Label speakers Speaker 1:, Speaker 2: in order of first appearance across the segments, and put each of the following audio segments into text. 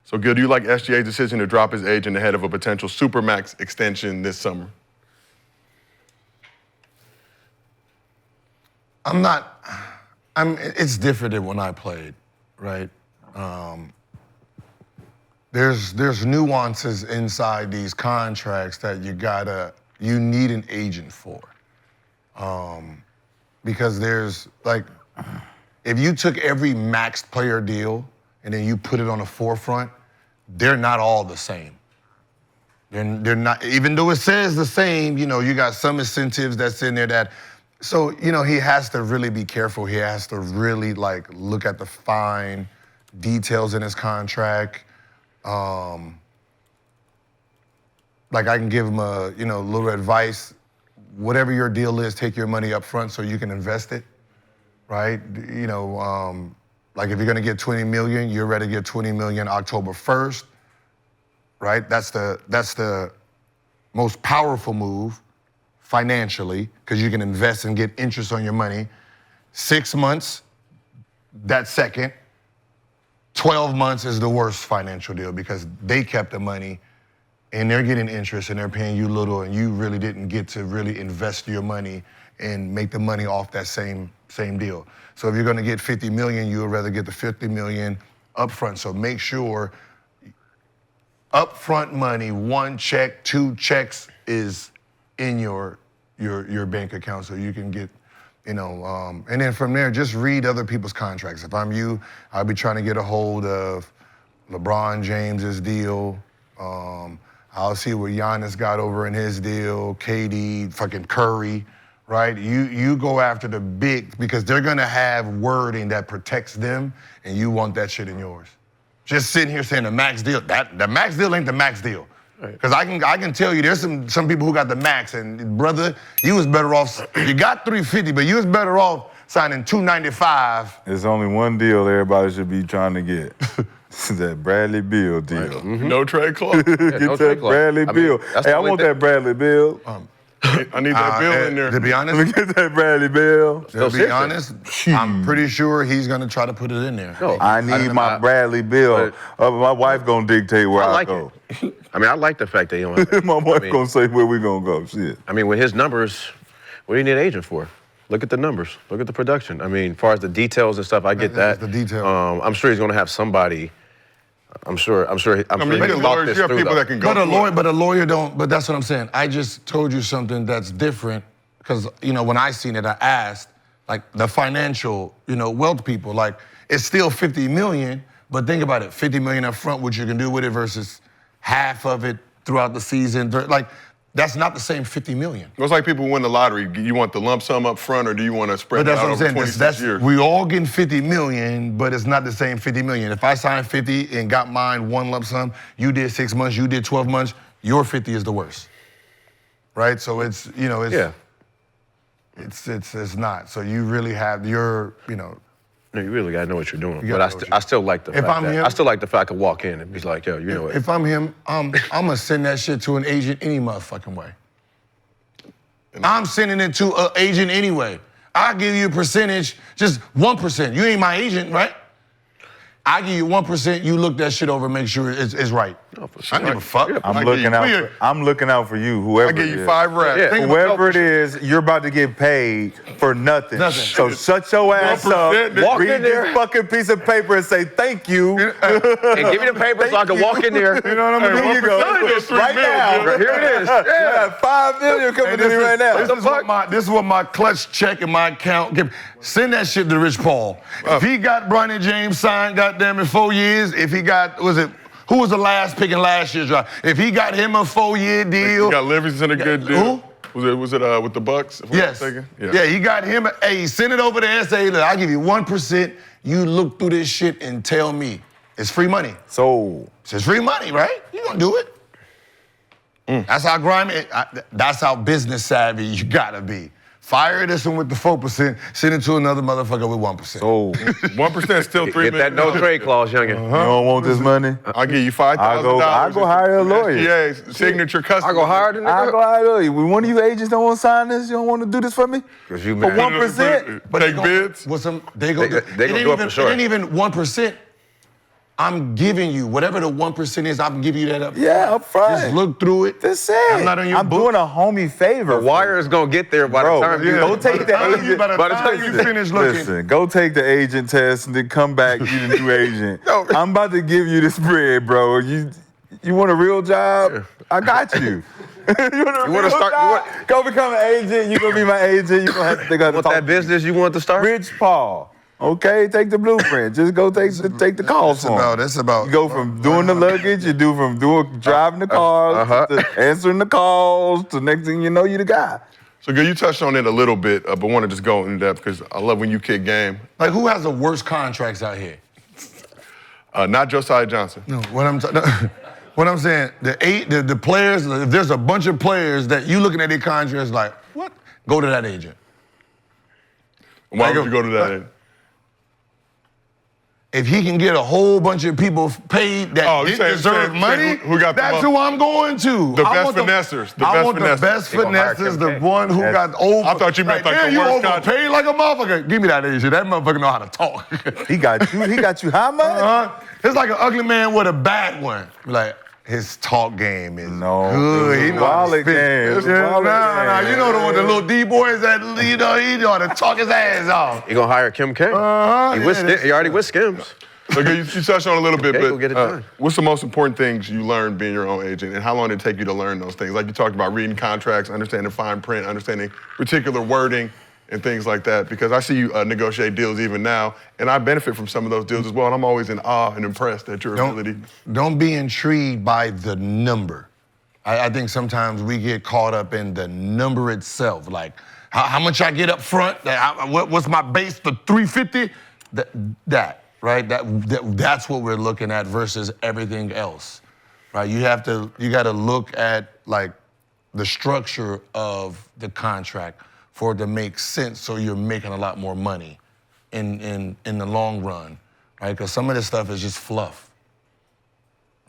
Speaker 1: So, Gil, do you like SGA's decision to drop his agent ahead of a potential Supermax extension this summer?
Speaker 2: It's different than when I played, right? There's nuances inside these contracts that you need an agent for. Because there's, like, if you took every maxed player deal and then you put it on the forefront, they're not all the same. They're not, even though it says the same, you got some incentives that's in there that, so, he has to really be careful. He has to really, look at the fine details in his contract. I can give him a, little advice. Whatever your deal is, take your money up front so you can invest it, right? If you're gonna get $20 million, you're ready to get $20 million October 1st, right? That's the most powerful move financially, because you can invest and get interest on your money. 6 months, that's second. 12 months is the worst financial deal because they kept the money and they're getting interest and they're paying you little and you really didn't get to really invest your money and make the money off that same deal. So if you're gonna get $50 million, you would rather get the $50 million upfront. So make sure upfront money, 1 check, 2 checks is in your bank account so you can get, and then from there, just read other people's contracts. If I'm you, I'll be trying to get a hold of LeBron James's deal. I'll see what Giannis got over in his deal, KD, fucking Curry, right? You go after the big, because they're gonna have wording that protects them, and you want that shit in yours. Just sitting here saying the max deal, the max deal ain't the max deal. Because I can tell you, there's some people who got the max, and brother, you was better off, you got $350, but you was better off signing $295.
Speaker 3: There's only one deal everybody should be trying to get. It's that Bradley Beal deal.
Speaker 1: Right. Mm-hmm. No trade clause.
Speaker 3: Get that Bradley Beal. Hey, I want that Bradley Beal.
Speaker 1: I need that Beal in there.
Speaker 2: To be honest,
Speaker 3: Let me get that Bradley Beal.
Speaker 2: to be honest, I'm pretty sure he's gonna try to put it in there.
Speaker 4: No,
Speaker 3: I need my Bradley Beal. My wife gonna dictate where I go.
Speaker 4: I like the fact that you don't have to.
Speaker 3: My wife gonna say where we gonna go. Shit.
Speaker 4: With his numbers, what do you need an agent for? Look at the numbers. Look at the production. As far as the details and stuff, I get that.
Speaker 2: The detail.
Speaker 4: I'm sure he's gonna have somebody. I'm sure.
Speaker 1: You have lawyers, you have people that can go.
Speaker 2: But a lawyer don't. But that's what I'm saying. I just told you something that's different, because when I seen it, I asked the financial, wealth people. It's still $50 million, but think about it: $50 million up front, what you can do with it versus half of it throughout the season. That's not the same $50 million.
Speaker 1: It's like people who win the lottery. You want the lump sum up front, or do you want to spread it out over 26 years?
Speaker 2: We all getting $50 million, but it's not the same $50 million. If I signed 50 and got mine 1 lump sum, you did 6 months, you did 12 months, your 50 is the worst, right? So it's not. So you really have your.
Speaker 4: No, you really gotta know what you're doing. But I still like the fact that I still like the fact I could walk in and be like, yo, you know what?
Speaker 2: If I'm him, I'm gonna send that shit to an agent any motherfucking way. I'm sending it to an agent anyway. I'll give you a percentage, just 1%. You ain't my agent, right? I give you 1%, you look that shit over, make sure it's right.
Speaker 4: No, for sure.
Speaker 2: I don't give a fuck.
Speaker 3: I'm looking out for you, whoever
Speaker 1: I give
Speaker 3: it
Speaker 1: you
Speaker 3: is.
Speaker 1: 5 reps.
Speaker 4: Yeah.
Speaker 3: Whoever it is, you're about to get paid for nothing. So shut your ass up,
Speaker 1: 1%,
Speaker 4: walk
Speaker 3: read
Speaker 4: in there.
Speaker 3: this fucking piece of paper and say thank you.
Speaker 4: And give me the paper so I can walk in there.
Speaker 3: You know what I mean? Here you go.
Speaker 1: 1% is $3
Speaker 3: Right
Speaker 1: million,
Speaker 3: now.
Speaker 1: dude.
Speaker 4: Here it is.
Speaker 3: Yeah, $5 million coming to me right now.
Speaker 2: This is what my clutch check in my account give. Send that shit to Rich Paul. If he got Bronny James signed, goddamn, in 4 years, if he got, who was the last pick in last year's draft? If he got him a 4-year deal.
Speaker 1: You got Livingston a good deal.
Speaker 2: Who?
Speaker 1: Was it with the Bucks?
Speaker 2: Yes. Yeah, he got him. Hey, send it over there and say, look, I'll give you 1%. You look through this shit and tell me. It's free money.
Speaker 3: So
Speaker 2: It's free money, right? You gonna do it. That's how grimy, that's how business savvy you gotta be. Fire this one with the 4%, send it to another motherfucker with 1%.
Speaker 3: So
Speaker 1: 1% is still $3 million.
Speaker 4: Get that no trade clause, youngin.
Speaker 3: you don't want this money?
Speaker 1: I'll give you $5,000.
Speaker 3: I'll go hire a lawyer.
Speaker 1: SGA's signature custom.
Speaker 4: I go hire the nigga.
Speaker 3: I'll go hire a lawyer. One of you agents don't want to sign this? You don't want to do this for me?
Speaker 4: Because you
Speaker 3: For
Speaker 4: mad.
Speaker 3: 1%?
Speaker 1: Take bids.
Speaker 2: With some,
Speaker 4: They gonna do it for sure.
Speaker 2: It ain't even 1%. I'm giving you whatever the 1% is. I'm giving you that up.
Speaker 3: Yeah, up front.
Speaker 2: Just look through it.
Speaker 3: That's it.
Speaker 2: I'm not on your book.
Speaker 3: doing a homie favor.
Speaker 4: The wire is gonna get there by the time you
Speaker 3: go take the agent.
Speaker 2: By the time you finish looking.
Speaker 3: Listen, go take the agent test and then come back, you the new agent. I'm about to give you this bread, bro. You want a real job? I got you. You want to start? Go become an agent. You gonna be my agent. You gonna have to
Speaker 4: want that business you want to start?
Speaker 3: Rich Paul. Okay, take the blueprint. Just go take the calls for him.
Speaker 2: That's about.
Speaker 3: You go from doing the luggage, you do from driving the cars, to answering the calls, to next thing you know, you the guy.
Speaker 1: So, Gil, you touched on it a little bit, but want to just go in depth because I love when you kick game.
Speaker 2: Like, who has the worst contracts out here?
Speaker 1: Not Josiah Johnson.
Speaker 2: No, what I'm saying, the players, if there's a bunch of players that you looking at their contracts like, what? Go to that agent.
Speaker 1: Why would you go to that agent?
Speaker 2: If he can get a whole bunch of people paid that didn't deserve money, that's who I'm going to.
Speaker 1: The best finessers.
Speaker 2: I want the best finessers, the one who got over.
Speaker 1: I thought you meant like the
Speaker 2: you
Speaker 1: worst contract.
Speaker 2: overpaid like a motherfucker. Give me that agent. That motherfucker know how to talk.
Speaker 3: He got you how much?
Speaker 2: It's like an ugly man with a bad one. Like, his talk game is good. He know how to
Speaker 3: wallet
Speaker 2: spit.
Speaker 3: game.
Speaker 2: Nah, you know the little D-boys that, he know how to talk his ass off.
Speaker 4: You gonna hire Kim K? He already with Skims.
Speaker 1: Okay, you touched on a little bit,
Speaker 4: go get it
Speaker 1: but
Speaker 4: done.
Speaker 1: what's the most important things you learned being your own agent, and how long did it take you to learn those things? Like you talked about reading contracts, understanding fine print, understanding particular wording, and things like that, because I see you negotiate deals even now, and I benefit from some of those deals as well, and I'm always in awe and impressed at your ability.
Speaker 2: Don't be intrigued by the number. I think sometimes we get caught up in the number itself, like how much I get up front, what's my base, the 350? Right? That's what we're looking at versus everything else, right? You got to look at like the structure of the contract for it to make sense, so you're making a lot more money in the long run, right? Because some of this stuff is just fluff,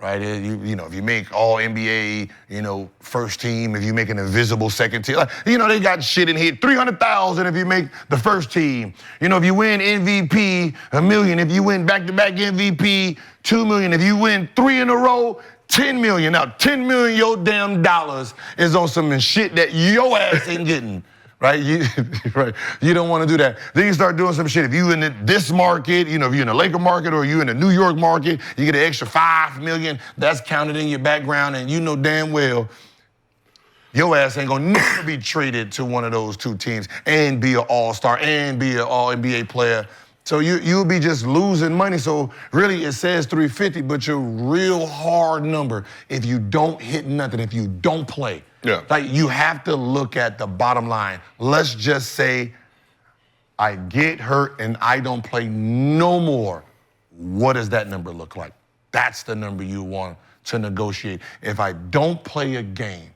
Speaker 2: right? You know, if you make all NBA, first team, if you make an invisible second team, they got shit in here. $300,000 if you make the first team. If you win MVP, $1 million. If you win back-to-back MVP, $2 million. If you win 3 in a row, $10 million. Now, $10 million your damn dollars is on some shit that your ass ain't getting. Right? You don't want to do that. Then you start doing some shit. If you in this market, if you're in the Laker market or you in the New York market, you get an extra $5 million. That's counted in your background, and you know damn well your ass ain't gonna never be traded to one of those two teams and be an all-star and be an all-NBA player. So you'll be just losing money. So really it says 350, but your real hard number if you don't hit nothing, if you don't play.
Speaker 1: Yeah.
Speaker 2: Like, you have to look at the bottom line. Let's just say I get hurt and I don't play no more. What does that number look like? That's the number you want to negotiate. If I don't play a game,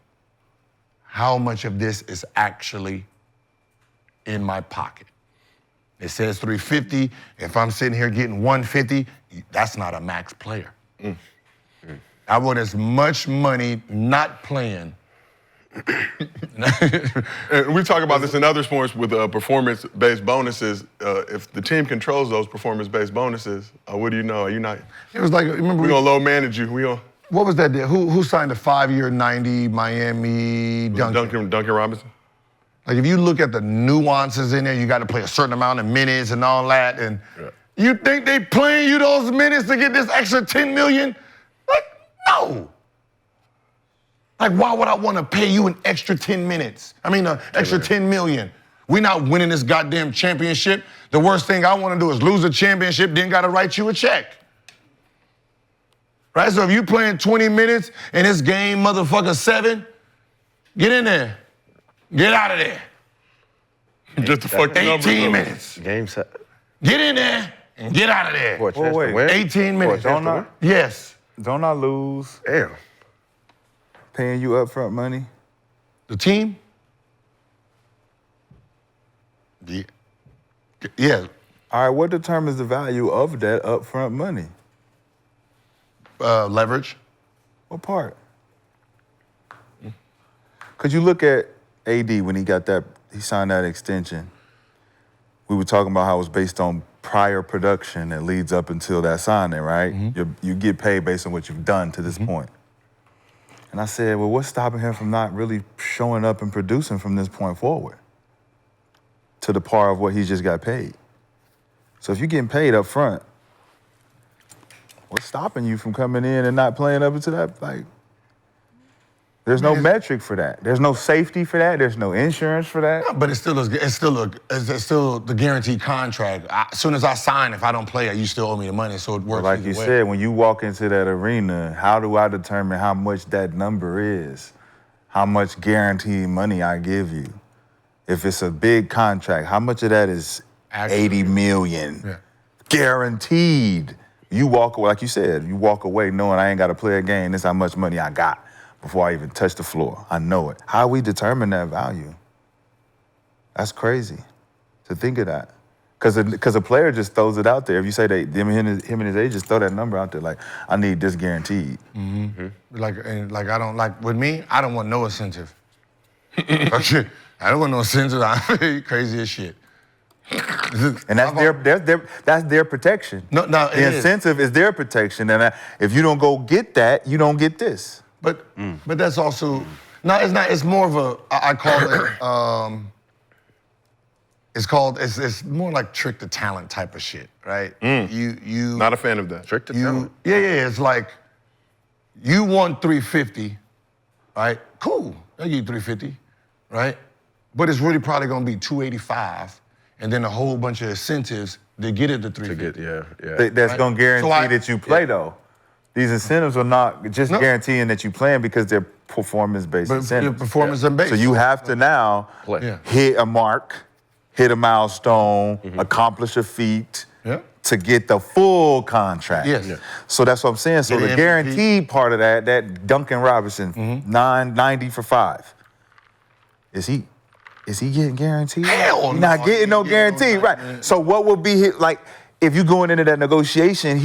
Speaker 2: how much of this is actually in my pocket? It says 350. If I'm sitting here getting 150, that's not a max player. I want as much money not playing.
Speaker 1: And we talk about this in other sports with performance-based bonuses. If the team controls those performance-based bonuses, what do you know? Are you not?
Speaker 2: It was like, remember
Speaker 1: we're gonna low manage you.
Speaker 2: What was that deal? Who signed a 5-year, 90 Miami Duncan
Speaker 1: Robinson?
Speaker 2: Like, if you look at the nuances in there, you got to play a certain amount of minutes and all that, and you think they playing you those minutes to get this extra $10 million? Like, no. Like, why would I want to pay you an extra 10 minutes? I mean, an extra $10 million. We're not winning this goddamn championship. The worst thing I want to do is lose a championship, then got to write you a check. Right? So if you playing 20 minutes and this game, motherfucker, 7, get in there. Get out of there.
Speaker 1: Just to fuck the numbers
Speaker 2: 18
Speaker 1: up.
Speaker 2: minutes.
Speaker 4: Game set.
Speaker 2: Get in there and get out of there.
Speaker 4: For a chance to win?
Speaker 2: 18 minutes. Yes.
Speaker 3: Don't I lose
Speaker 4: Damn.
Speaker 3: paying you upfront money?
Speaker 2: The team? Yeah.
Speaker 3: All right, what determines the value of that upfront money?
Speaker 2: Leverage.
Speaker 3: What part? Because you look at AD when he signed that extension. We were talking about how it was based on prior production that leads up until that signing, right? You get paid based on what you've done to this point. And I said, well, what's stopping him from not really showing up and producing from this point forward to the par of what he just got paid? So if you're getting paid up front, what's stopping you from coming in and not playing up into that? Like, there's no metric for that. There's no safety for that. There's no insurance for that.
Speaker 2: But it's still the guaranteed contract. As soon as I sign, if I don't play it, you still owe me the money, so it works.
Speaker 3: Like
Speaker 2: either
Speaker 3: you
Speaker 2: way.
Speaker 3: said, when you walk into that arena, how do I determine how much that number is? How much guaranteed money I give you? If it's a big contract, how much of that is
Speaker 2: Actually,
Speaker 3: 80 million?
Speaker 2: Yeah.
Speaker 3: Guaranteed. You walk away, like you said, you walk away knowing I ain't got to play a game. This is how much money I got before I even touch the floor. I know it. How we determine that value? That's crazy to think of that. Because a player just throws it out there. If you say that him and his agent just throw that number out there, like, I need this guaranteed.
Speaker 2: Like I don't like with me. I don't want no incentive. I don't want no incentive. I'm crazy as shit.
Speaker 3: And that's their protection.
Speaker 2: No,
Speaker 3: the incentive is their protection, and if you don't go get that, you don't get this.
Speaker 2: But that's also it's not. It's more of a I call it. It's more like trick the talent type of shit, right? You
Speaker 1: Not a fan of that.
Speaker 4: Trick the talent.
Speaker 2: Yeah. It's like you want 350, right? Cool, I'll give you 350, right? But it's really probably gonna be 285, and then a whole bunch of incentives to get it to 350.
Speaker 3: That's gonna guarantee that you play
Speaker 2: Yeah.
Speaker 3: though. These incentives are not just guaranteeing that you playing because they're performance-based
Speaker 2: But
Speaker 3: incentives.
Speaker 2: performance-based.
Speaker 3: So you have to now
Speaker 4: Play.
Speaker 3: hit a mark, hit a milestone, accomplish a feat to get the full contract.
Speaker 2: Yes. Yeah.
Speaker 3: So that's what I'm saying. So
Speaker 2: Get
Speaker 3: the
Speaker 2: an
Speaker 3: guaranteed part of that Duncan Robinson, 990 for 5. Is he getting guaranteed?
Speaker 2: Hell
Speaker 3: He's
Speaker 2: no,
Speaker 3: not getting no
Speaker 2: he ain't
Speaker 3: guarantee,
Speaker 2: getting no
Speaker 3: right?
Speaker 2: guarantee.
Speaker 3: So what would be his, like, if you going into that negotiation,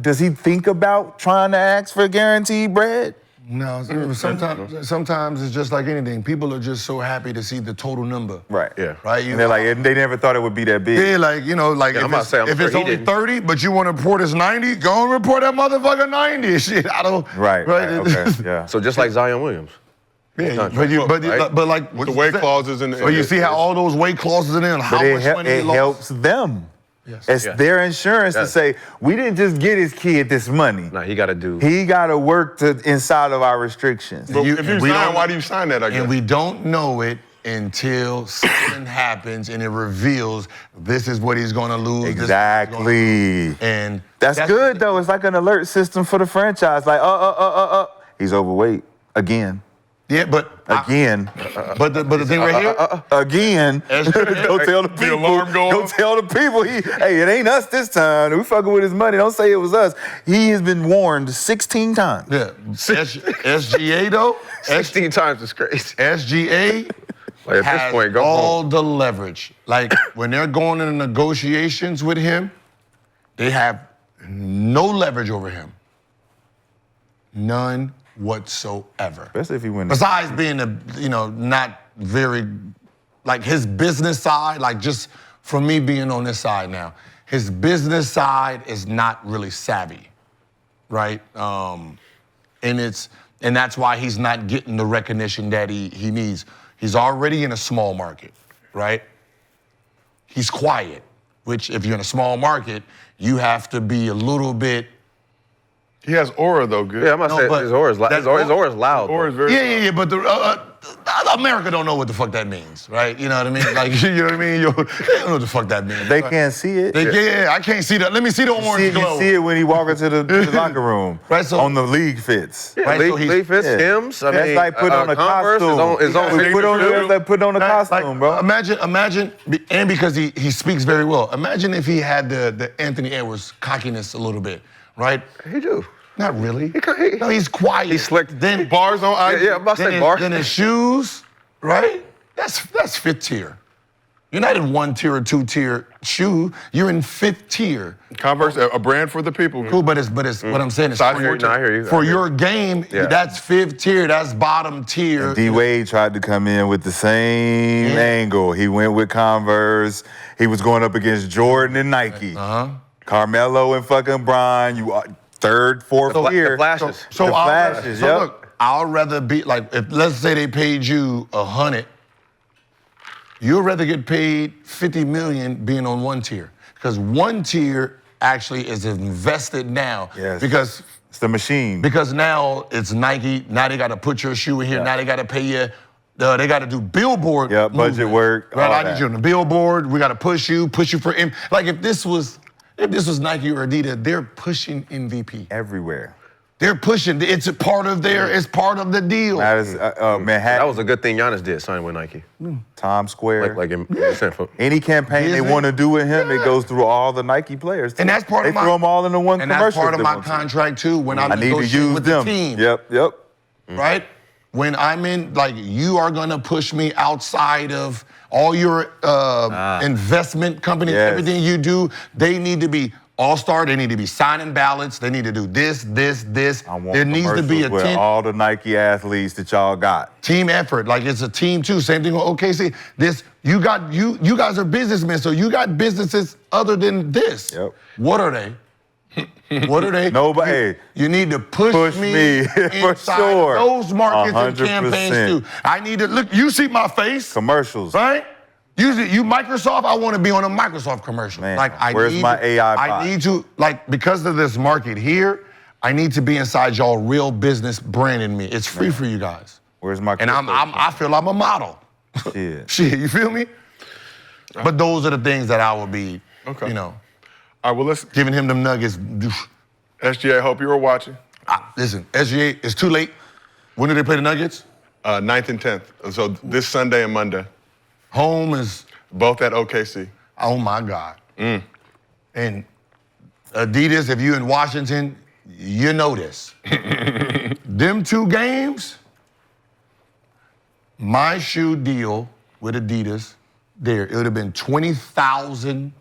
Speaker 3: does he think about trying to ask for guaranteed bread?
Speaker 2: No, sometimes it's just like anything. People are just so happy to see the total number.
Speaker 3: Right.
Speaker 4: Yeah.
Speaker 2: Right.
Speaker 3: And they're like, they never thought it would be that big.
Speaker 2: Yeah, like,
Speaker 4: I'm about to say, I'm
Speaker 2: if
Speaker 4: sure
Speaker 2: it's
Speaker 4: he
Speaker 2: only
Speaker 4: didn't.
Speaker 2: 30, but you want to report as 90, go and report that motherfucker 90. Shit, I don't.
Speaker 3: Right. Okay. Yeah.
Speaker 4: So just like Zion Williams.
Speaker 2: Yeah,
Speaker 4: Right?
Speaker 2: but like
Speaker 1: With the weight clauses and
Speaker 2: So you see how all those weight clauses in there and how
Speaker 3: But
Speaker 2: much money he
Speaker 3: it
Speaker 2: lost?
Speaker 3: helps them.
Speaker 2: Yes.
Speaker 3: It's their insurance to
Speaker 4: Yes.
Speaker 3: say, we didn't just get his kid this money.
Speaker 4: Nah, he got to do.
Speaker 3: He got to work inside of our restrictions.
Speaker 1: But if you
Speaker 2: we
Speaker 1: sign,
Speaker 2: don't-
Speaker 1: why do you sign that, I guess?
Speaker 2: And we don't know it until something happens and it reveals this is what he's going to lose. this is what he's gonna
Speaker 3: Exactly.
Speaker 2: lose. And
Speaker 3: That's good, though. It's like an alert system for the franchise. Like, he's overweight again.
Speaker 2: Yeah, but
Speaker 3: Again.
Speaker 2: but the thing right here,
Speaker 3: Again. Go tell the people.
Speaker 1: alarm going
Speaker 3: Go
Speaker 1: off.
Speaker 3: tell the people. Hey, it ain't us this time. We fucking with his money. Don't say it was us. He has been warned 16 times.
Speaker 2: yeah, SGA though,
Speaker 4: 16 times is crazy.
Speaker 2: SGA
Speaker 4: Like at
Speaker 2: has
Speaker 4: this point, go
Speaker 2: all
Speaker 4: home.
Speaker 2: the leverage. Like when they're going into negotiations with him, they have no leverage over him. None whatsoever.
Speaker 3: Especially if he wins.
Speaker 2: Besides being not very, like his business side, like just from me being on this side now, his business side is not really savvy, right? And that's why he's not getting the recognition that he needs. He's already in a small market, right? He's quiet, which if you're in a small market, you have to be a little bit.
Speaker 1: He has aura, though, good.
Speaker 4: Yeah, I'm about to
Speaker 2: No,
Speaker 4: say
Speaker 2: but
Speaker 4: his aura is loud. His aura is loud.
Speaker 1: Aura is
Speaker 4: though.
Speaker 1: very
Speaker 2: Yeah, but America don't know what the fuck that means, right? You know what I mean? Like, you know what I mean? They don't know what the fuck that means.
Speaker 3: They
Speaker 2: right?
Speaker 3: can't see it.
Speaker 2: I can't see that. Let me see the orange glow.
Speaker 3: You see it when he walk into the locker room.
Speaker 2: Right, so-
Speaker 3: on the league fits.
Speaker 4: Yeah,
Speaker 2: Right, so he's-
Speaker 4: Lee Fitz,
Speaker 3: yeah.
Speaker 4: Tim's. I
Speaker 3: That's
Speaker 4: mean,
Speaker 3: like put on a
Speaker 4: Converse
Speaker 3: costume.
Speaker 4: His own
Speaker 3: We
Speaker 4: signature
Speaker 3: put on
Speaker 4: shoe.
Speaker 3: like put on a costume,
Speaker 2: Like,
Speaker 3: bro.
Speaker 2: Imagine, and because he speaks very well. Imagine if he had the Anthony Edwards cockiness a little bit, right?
Speaker 4: He do.
Speaker 2: Not really.
Speaker 4: He-
Speaker 2: No, he's quiet.
Speaker 4: He's slick.
Speaker 2: Then
Speaker 1: bars on IG.
Speaker 4: Yeah, I'm about to
Speaker 2: then
Speaker 4: say
Speaker 2: his,
Speaker 4: bars.
Speaker 2: then his shoes, right? That's fifth tier. You're not in 1 tier or 2 tier shoe. You're in 5th tier.
Speaker 1: Converse, a brand for the people.
Speaker 2: Cool, but it's what I'm saying is
Speaker 1: Size
Speaker 2: for,
Speaker 1: 14.
Speaker 4: I hear you.
Speaker 2: for your game,
Speaker 4: Yeah.
Speaker 2: that's 5th tier, that's bottom tier.
Speaker 3: D-Wade tried to come in with the same angle. He went with Converse. He was going up against Jordan and Nike. Carmelo and fucking Bron. You are 3rd, 4th tier.
Speaker 4: The flashes.
Speaker 2: So,
Speaker 3: The flashes, yep.
Speaker 2: look, I'll rather be like, if let's say they paid you $100, you'd rather get paid $50 million being on 1 tier. Because 1 tier actually is invested now.
Speaker 3: Yes.
Speaker 2: Because
Speaker 3: It's the machine.
Speaker 2: Because now it's Nike. Now they got to put your shoe in here. Now they got to pay you. They got to do billboard.
Speaker 3: Yeah, budget
Speaker 2: movement.
Speaker 3: work,
Speaker 2: Right,
Speaker 3: all
Speaker 2: I
Speaker 3: that.
Speaker 2: need you on the billboard. We got to push you for. Like if this was Nike or Adidas, they're pushing MVP.
Speaker 3: Everywhere.
Speaker 2: They're pushing. It's a part of It's part of the deal.
Speaker 3: That is Manhattan,
Speaker 4: That was a good thing Giannis did, signing with Nike.
Speaker 3: Times Square.
Speaker 4: Like in
Speaker 3: Any campaign they
Speaker 2: Is it?
Speaker 3: want to do with him, it goes through all the Nike players.
Speaker 2: And that's part
Speaker 3: they
Speaker 2: of my.
Speaker 3: throw them all into one
Speaker 2: and
Speaker 3: commercial.
Speaker 2: that's part of
Speaker 3: if they
Speaker 2: my
Speaker 3: want to.
Speaker 2: contract too. When I'm
Speaker 3: I need to
Speaker 2: negotiating
Speaker 3: use
Speaker 2: with
Speaker 3: them.
Speaker 2: the team.
Speaker 3: Yep.
Speaker 2: Right? When I'm in, like, you are gonna push me outside of all your investment companies,
Speaker 3: Yes.
Speaker 2: everything you do, they need to be all-star, they need to be signing ballots, they need to do this.
Speaker 3: I want
Speaker 2: There needs to be a
Speaker 3: commercials with all the Nike athletes that y'all got.
Speaker 2: team effort. Like it's a team too. Same thing with OKC. You guys are businessmen, so you got businesses other than this.
Speaker 3: Yep.
Speaker 2: What are they? What are they?
Speaker 3: Nobody.
Speaker 2: You need to push me
Speaker 3: for
Speaker 2: inside
Speaker 3: sure.
Speaker 2: those markets and
Speaker 3: 100%.
Speaker 2: campaigns too. I need to look. You see my face,
Speaker 3: Commercials.
Speaker 2: right? You Microsoft. I want to be on a Microsoft commercial.
Speaker 3: Man,
Speaker 2: like
Speaker 3: where's my AI
Speaker 2: I
Speaker 3: bot?
Speaker 2: need to because of this market here. I need to be inside y'all real business branding me. It's free for you guys.
Speaker 3: Where's my
Speaker 2: And I feel I'm a model.
Speaker 3: Shit.
Speaker 2: Shit, you feel me? But those are the things that I would be,
Speaker 1: Okay.
Speaker 2: All
Speaker 1: right, well, let's.
Speaker 2: giving him them nuggets.
Speaker 1: SGA, I hope you were watching.
Speaker 2: Listen, SGA, it's too late. When do they play the Nuggets?
Speaker 1: 9th and 10th. So this Sunday and Monday.
Speaker 2: Home is,
Speaker 1: Both at OKC.
Speaker 2: oh my God. And Adidas, if you're in Washington, you know this. Them 2 games, my shoe deal with Adidas, it would have been 20,000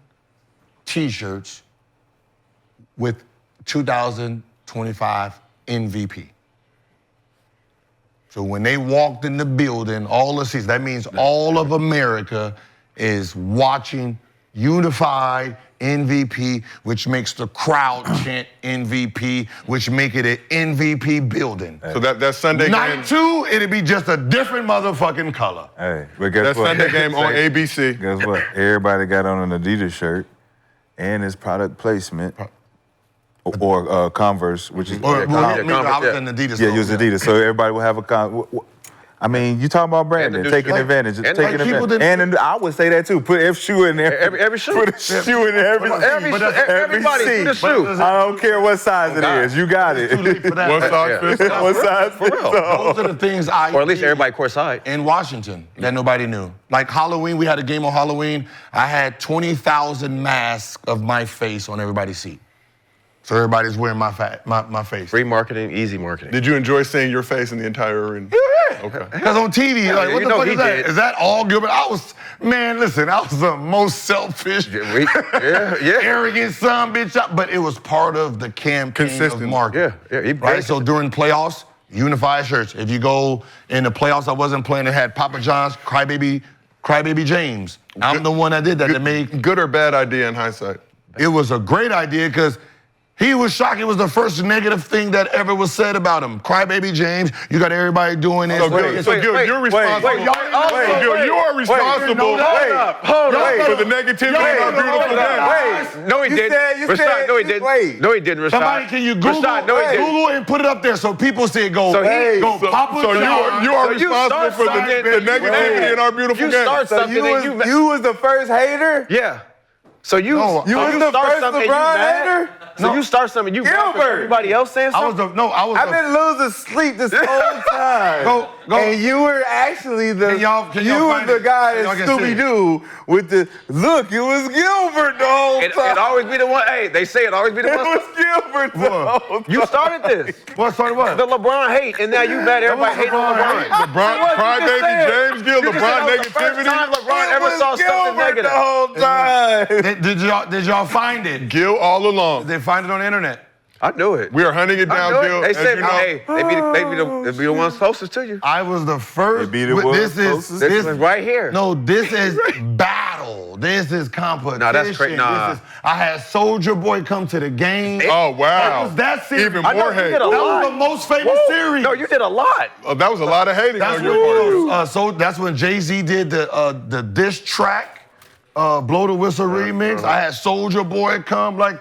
Speaker 2: T-shirts with 2025 MVP. So when they walked in the building, all the seats, that means all of America is watching unified MVP, which makes the crowd chant MVP, which make it an MVP building.
Speaker 1: So that Sunday
Speaker 2: Night
Speaker 1: game.
Speaker 2: 2, it'd be just a different motherfucking color.
Speaker 3: Hey, but guess
Speaker 1: That
Speaker 3: what?
Speaker 1: Sunday game on ABC.
Speaker 3: Guess what? Everybody got on an Adidas shirt and his product placement. Or Converse, which is
Speaker 2: Or,
Speaker 4: Converse,
Speaker 2: I was
Speaker 4: yeah.
Speaker 2: in Adidas.
Speaker 3: yeah,
Speaker 2: though,
Speaker 3: use Adidas. So everybody will have a I mean, you talking about branding,
Speaker 4: And
Speaker 3: taking
Speaker 4: like-
Speaker 3: advantage,
Speaker 4: and
Speaker 3: taking
Speaker 4: like
Speaker 2: people
Speaker 3: advantage.
Speaker 2: that-
Speaker 3: And I would say that too. Put F shoe in there.
Speaker 4: Every shoe.
Speaker 3: Put a shoe in every
Speaker 4: Everybody,
Speaker 3: seat.
Speaker 4: put a shoe.
Speaker 3: I don't care what size it
Speaker 4: God.
Speaker 3: is. You got it.
Speaker 2: Too late for that.
Speaker 1: What
Speaker 2: But
Speaker 1: size
Speaker 4: Yeah.
Speaker 1: fits?
Speaker 3: What size fits all?
Speaker 2: Those are the things I
Speaker 4: Or at least
Speaker 2: did
Speaker 4: everybody courtside.
Speaker 2: in Washington that nobody knew. Like Halloween, we had a game on Halloween. I had 20,000 masks of my face on everybody's seat. So everybody's wearing my face.
Speaker 4: Free marketing, easy marketing.
Speaker 1: Did you enjoy seeing your face in the entire arena?
Speaker 2: Yeah.
Speaker 1: Okay.
Speaker 2: Because on TV, like,
Speaker 4: yeah,
Speaker 2: what
Speaker 4: you
Speaker 2: the
Speaker 4: know
Speaker 2: fuck
Speaker 4: he
Speaker 2: is that?
Speaker 4: did.
Speaker 2: Is that all Gilbert? I was the most selfish,
Speaker 4: Yeah.
Speaker 2: arrogant son bitch. But it was part of the campaign of
Speaker 1: Consistent.
Speaker 2: marketing.
Speaker 4: Yeah. He
Speaker 2: Right, so during playoffs, unified shirts. If you go in the playoffs, I wasn't playing. It had Papa John's, Crybaby James. I'm the one that did that. That made
Speaker 1: Good or bad idea in hindsight?
Speaker 2: it was a great idea because he was shocked. It was the first negative thing that ever was said about him. Crybaby James, you got everybody doing this.
Speaker 1: So, Gil, you're responsible. So, Gil, you are responsible
Speaker 4: Hold up.
Speaker 1: for the negativity in our beautiful game.
Speaker 4: No, he didn't. Rashad, no, he didn't.
Speaker 3: Wait.
Speaker 4: No, he didn't, Rashad.
Speaker 2: Somebody, can you Google,
Speaker 4: Rashad, no, he didn't.
Speaker 2: Google and put it up there so people see it go,
Speaker 4: So he-
Speaker 2: go Papa
Speaker 1: So
Speaker 2: John.
Speaker 1: you are
Speaker 4: So you
Speaker 1: responsible
Speaker 4: start
Speaker 1: for the
Speaker 4: something-
Speaker 1: negativity in our beautiful
Speaker 4: You
Speaker 1: game.
Speaker 4: start
Speaker 3: So
Speaker 4: something and
Speaker 3: you was the first hater?
Speaker 4: Yeah. So you
Speaker 2: No,
Speaker 3: You
Speaker 4: so
Speaker 3: was
Speaker 4: you
Speaker 3: the
Speaker 4: start
Speaker 3: first
Speaker 4: something and you
Speaker 3: LeBron
Speaker 4: mad?
Speaker 3: hater?
Speaker 4: So you start something, you mad 'cause
Speaker 3: Gilbert.
Speaker 4: everybody else saying
Speaker 2: I was
Speaker 4: something?
Speaker 2: the, no, I was
Speaker 3: I've
Speaker 2: the,
Speaker 3: been losing sleep this whole time. And you were actually the
Speaker 2: Can y'all find it?
Speaker 3: guy
Speaker 2: Y'all
Speaker 3: at
Speaker 2: can see it.
Speaker 3: Scooby-Doo with the look. It was Gilbert the whole
Speaker 4: It
Speaker 3: time.
Speaker 4: always be the one. Hey, they say it always be the
Speaker 3: It
Speaker 4: one.
Speaker 3: was Gilbert the whole time.
Speaker 4: You started this.
Speaker 2: What started what?
Speaker 4: The LeBron hate, and now you mad everybody hating on LeBron.
Speaker 1: LeBron, crybaby James Gill, LeBron
Speaker 4: The first
Speaker 1: negativity.
Speaker 4: time LeBron
Speaker 3: It
Speaker 4: ever
Speaker 3: was
Speaker 4: saw something
Speaker 3: Gilbert
Speaker 4: negative.
Speaker 3: the whole time.
Speaker 2: Did y'all find it?
Speaker 1: Gil all along.
Speaker 2: Did they find it on the internet?
Speaker 4: I knew it.
Speaker 1: We are hunting it
Speaker 4: I
Speaker 1: down,
Speaker 4: knew
Speaker 1: Gil.
Speaker 4: it. They
Speaker 1: as
Speaker 4: said,
Speaker 1: you know.
Speaker 4: hey, they be the ones closest to you.
Speaker 2: I was the first.
Speaker 3: They be the ones
Speaker 2: This is
Speaker 3: closest?
Speaker 4: This is right here.
Speaker 2: No, this is battle. This is competition.
Speaker 4: Nah, that's crazy. Nah.
Speaker 2: I had Soulja Boy come to the game.
Speaker 1: Oh, wow.
Speaker 2: That series.
Speaker 1: Even
Speaker 4: I know
Speaker 1: more
Speaker 4: you
Speaker 1: hate.
Speaker 4: did a
Speaker 2: That
Speaker 4: lot.
Speaker 2: was the most famous series.
Speaker 4: No, you did a lot.
Speaker 1: Oh, that was a lot of hating
Speaker 2: That's
Speaker 1: on your part.
Speaker 2: when, so that's when Jay-Z did the diss track, Blow the Whistle remix. I had Soulja Boy come. Like,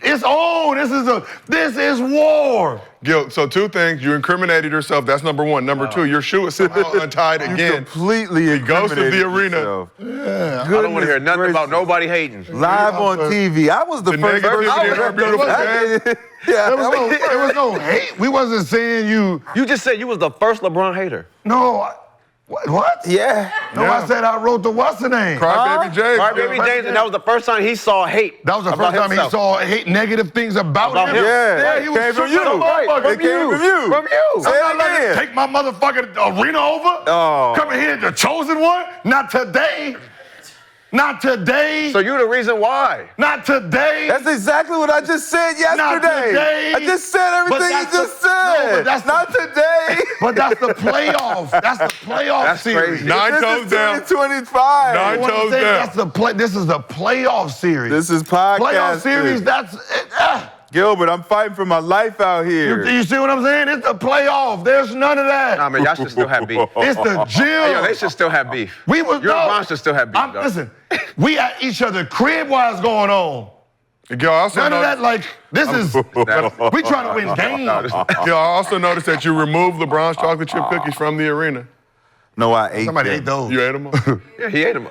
Speaker 2: it's on. This is war.
Speaker 1: Gil, so two things. You incriminated yourself. That's number one. Number two, your shoe is somehow untied
Speaker 3: You
Speaker 1: again.
Speaker 3: completely
Speaker 1: goes to the
Speaker 3: incriminated
Speaker 1: arena.
Speaker 3: yourself.
Speaker 4: I don't want to hear nothing about nobody hating.
Speaker 3: Live on TV. I was the first person.
Speaker 1: negativity in our beautiful game.
Speaker 3: Yeah,
Speaker 2: There was no hate. We wasn't saying you.
Speaker 4: You just said you was the first LeBron hater.
Speaker 2: No. What?
Speaker 3: yeah.
Speaker 2: No, I said I wrote the what's the name?
Speaker 1: Crybaby James.
Speaker 4: Crybaby
Speaker 1: Gil.
Speaker 4: James, and that was the first time he saw hate.
Speaker 2: That was the
Speaker 4: about
Speaker 2: first time
Speaker 4: himself.
Speaker 2: he saw hate negative things about
Speaker 4: About
Speaker 2: him.
Speaker 4: him.
Speaker 3: Yeah,
Speaker 2: he was
Speaker 3: came from
Speaker 2: shook
Speaker 3: you.
Speaker 2: up
Speaker 3: Right,
Speaker 2: motherfucker.
Speaker 3: it came from you.
Speaker 4: From you.
Speaker 3: Say
Speaker 2: I'm
Speaker 3: it
Speaker 2: not letting
Speaker 3: again.
Speaker 2: take my motherfucking arena over.
Speaker 3: Oh.
Speaker 2: Coming here, the chosen one. Not today. Not today.
Speaker 4: So you the reason why.
Speaker 2: Not today.
Speaker 3: That's exactly what I just said yesterday.
Speaker 2: Not today.
Speaker 3: I just said
Speaker 2: But
Speaker 3: everything you
Speaker 2: that's
Speaker 3: just
Speaker 2: the- no,
Speaker 3: said.
Speaker 2: but that's
Speaker 3: not today.
Speaker 2: But that's the playoff. That's the playoff
Speaker 4: That's
Speaker 2: series.
Speaker 4: crazy.
Speaker 1: Nine
Speaker 3: This
Speaker 1: toes
Speaker 3: is
Speaker 1: down.
Speaker 3: 2025.
Speaker 1: Nine
Speaker 2: You know what I'm
Speaker 1: toes
Speaker 2: saying?
Speaker 1: down.
Speaker 2: That's the play. This is the playoff series.
Speaker 3: This is podcast.
Speaker 2: playoff series. That's
Speaker 3: Gilbert, I'm fighting for my life out here.
Speaker 2: you see what I'm saying? It's the playoff. There's none of that.
Speaker 4: Nah, man, y'all should still have beef.
Speaker 2: It's the gym.
Speaker 4: Hey, yo, they should still have beef.
Speaker 2: We was
Speaker 4: You and Ron should still have beef, though.
Speaker 2: Listen, we at each other crib while it's going on.
Speaker 1: Gil, I also
Speaker 2: None of that.
Speaker 1: noticed,
Speaker 2: Like this is we trying to win games.
Speaker 1: Gil, I also noticed that you removed LeBron's chocolate chip cookies from the arena.
Speaker 3: No, I ate
Speaker 2: Somebody
Speaker 3: them.
Speaker 2: ate those.
Speaker 1: You ate them all?
Speaker 4: Yeah, he ate them.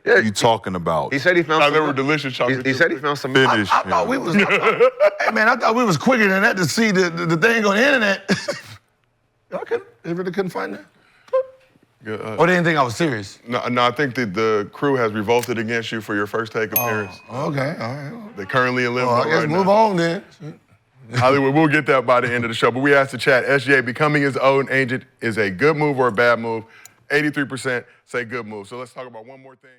Speaker 4: Yeah,
Speaker 3: You talking about?
Speaker 4: he said he found
Speaker 1: Oh,
Speaker 4: some.
Speaker 1: they were delicious chocolate
Speaker 4: He
Speaker 1: chip
Speaker 4: said he found some.
Speaker 3: Finish.
Speaker 2: I thought we was. Hey man, I thought we was quicker than that to see the thing on the internet. Y'all they really couldn't find that. Or they didn't think I was serious.
Speaker 1: No, I think that the crew has revolted against you for your first take appearance.
Speaker 2: Okay, all right.
Speaker 1: They're currently in limbo
Speaker 2: Well, I guess
Speaker 1: right
Speaker 2: move
Speaker 1: now.
Speaker 2: on then.
Speaker 1: Hollywood, we'll get that by the end of the show. But we asked the chat, SGA becoming his own agent is a good move or a bad move? 83% say good move. So let's talk about one more thing.